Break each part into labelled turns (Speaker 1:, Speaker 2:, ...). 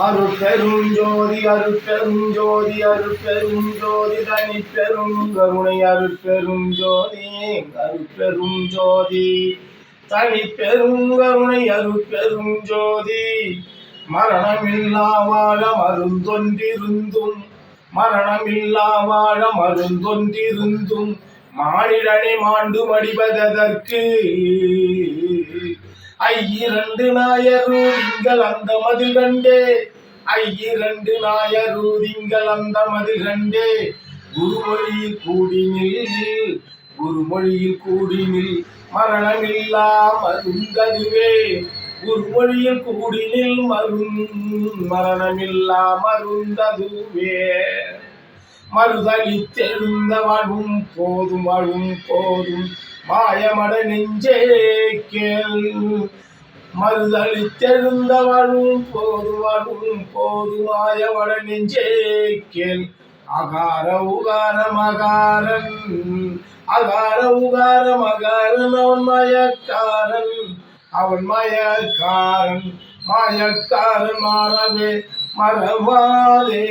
Speaker 1: அருட்பெருஞ்சோதி அருட்பெருஞ்சோதி அருட்பெருஞ்சோதி தனிப்பெரும் கருணை அருட்பெருஞ்சோதி அருட்பெருஞ்சோதி தனிப்பெரும் கருணை அருட்பெருஞ்சோதி மரணமில்லா வாழ மருந்தொன்றிருந்தும் மரணமில்லா மருந்தொன்றிருந்தும் மானிடனை மாண்டு மடிவதற்கு ஐயிரண்டு நாயரூதிங்கள் அந்த மது கண்டே ஐயிரண்டு நாயரூதிங்கள் அந்த மது கண்டே குருமொழியில் கூடினில் மரணமில்லா மருந்ததுவே குருமொழியில் கூடினில் மரணமில்லா மருந்ததுவே மறுதளித்தெழுந்த வாழும் போதும் மாயமட நெஞ்சே கேள் மறுதளித்தெழுந்த வாழும் போதும் மாயமட நெஞ்சே கேள் அகார உகார மகாரன் அவன் மயக்காரன் மாறவே மறவாதே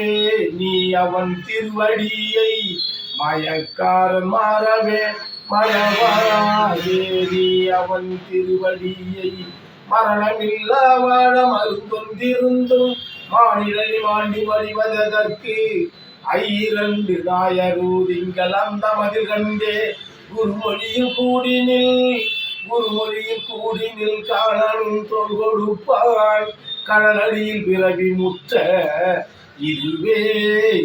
Speaker 1: நீ அவன் திருவடியை மயக்காரன் மாறவே மறவாதே நீ அவன் திருவடியை மரணமில்லா வாழ மருந்தொன்றிருந்தும் மானிடனை மாண்டி மடிவதற்கு ஐயிரண்டு நாயரூதிங்கள் அந்த மதில் கண்டே குருமொழியில் கூடினில் காணனும் தோல் கொடுப்பான் கடலடியில் பிறவி முற்ற இதுவே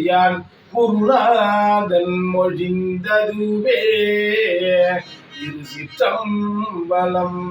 Speaker 1: யான் குருநாதன் மொழிந்ததுவே இரு சிற்றம்பலம்.